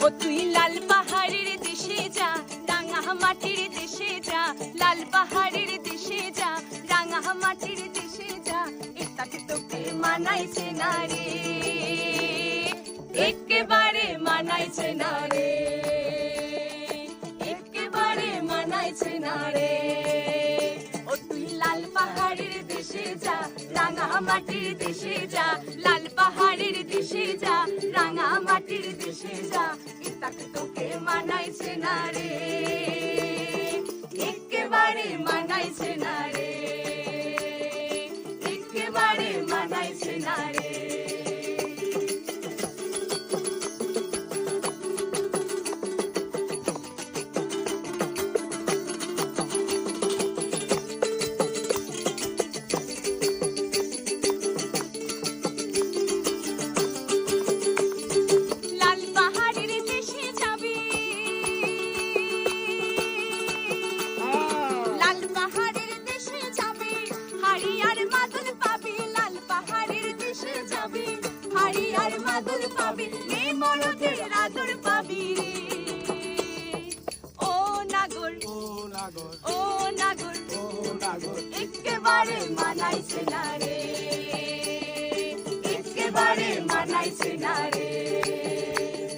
ও তুই লাল পাহাড়ের দেশে যা, রাঙা মাটির দেশে যা, লাল পাহাড়ের দেশে যা, রাঙা মাটির দেশে যা, এটাকে তোকে মানাইছে না রে, একেবারে মানাইছে না রে, একেবারে মানাইছে না রে। ও তুই লাল পাহাড়ের দেশে যা, রাঙা মাটির দেশে যা, লাল পাহাড়ের দেশে যা, রাঙা মাটির দেশে যা, এটাকে তোকে মানাইছে না রে, একেবারে মানাইছে না রে, একেবারে মানাইছে না রে। একেবারে মানাইছে না রে, একেবারে মানাইছে না রে।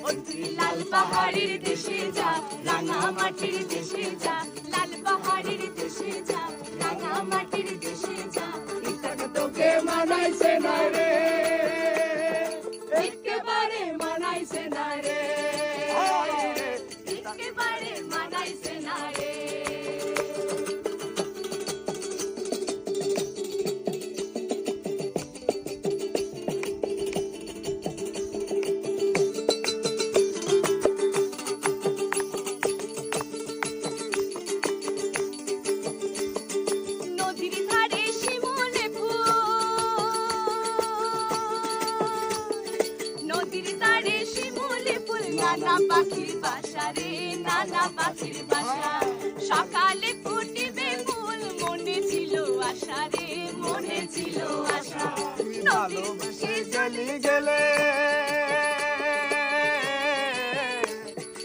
ও তুই লাল পাহাড়ের দেশে যা, রাঙা মাটির দেশে যা, লাল পাহাড়ের দেশে যা, রাঙা মাটির দেশে যা, এটাকে তোকে মানাইছে না রে, একেবারে মানাইছে না রে, একেবারে মানাইছে না রে। নানা পাখির বাসা রে, নানা পাখির বাসা, সকালে ফুটিবে ফুল, মনে ছিল আশা রে, মনে ছিল আশা। ভালোবেসে চলে গেলে,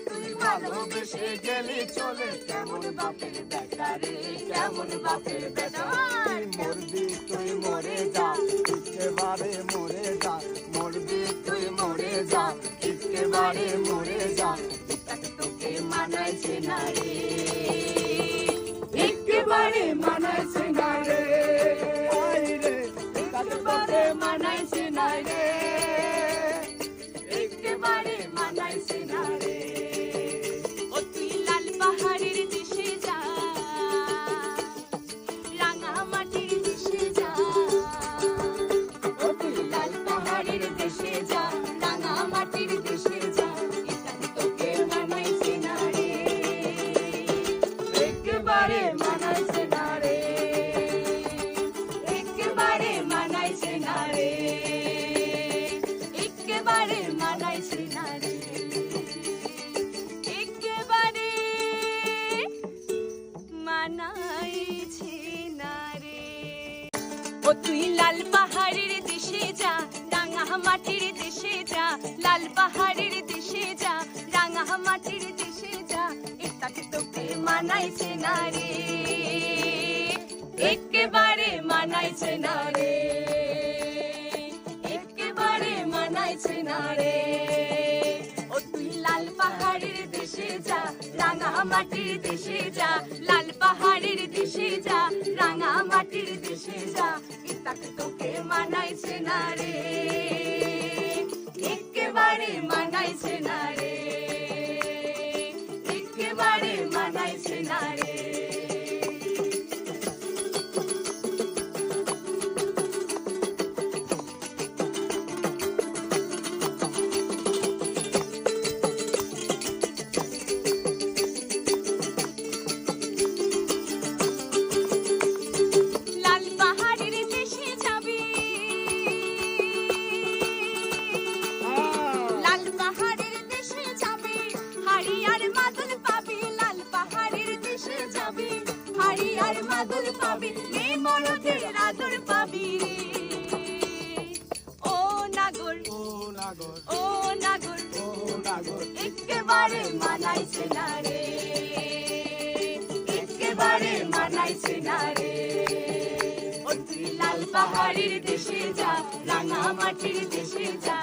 তুই ভালোবেসে গেলি চলে, কেমন বাপের বেটা রে, কেমন বাপের বেটা। মরবি তুই মরে যা, একেবারে মরে যা, মরবি তুই মরে যা, একেবারে মরে যা, এটাকে তোকে মানাইছে না রে, একেবারে মানাইছে না রে, একেবারে মানাইছে না রে, একেবারে মানাইছে না রে। ও তুই লাল পাহাড়ের দেশে যা, রাঙা মাটির দেশে যা, ও তুই লাল পাহাড়ের দেশে যা, রাঙা মাটির দেশে যা, এটাকে তোকে মানাইছে না রে, একেবারে মানাইছে না রে, একেবারে মানাইছে না রে, একেবারে মানাইছে না রে, একেবারে মানাইছে না রে। ও তুই লাল পাহাড়ের দেশে যা, রাঙা মাটির দেশে যা, লাল পাহাড়ের দেশে যা, রাঙা মাটির দেশে যা, এটাকে তোকে মানাইছে না রে, একেবারে মানাইছে না রে, একেবারে মানাইছে না রে। ও তুই লাল পাহাড়ের দেশে যা, রাঙা মাটির দেশে যা, লাল পাহাড়ের দেশে যা, রাঙা মাটির দেশে যা, এটাকে তোকে মানাইছে না রে, একেবারে মানাইছে না রে, একেবারে মানাইছে না রে। আদর পাবি, এই মরদের আদর পাবি রে। ও নাগর, ও নাগর, ও নাগর, ও নাগর, একেবারে মানাইছে না রে, একেবারে মানাইছে না রে। ওই তুই লাল পাহাড়ের দেশে যা, রাঙা মাটির দেশে যা,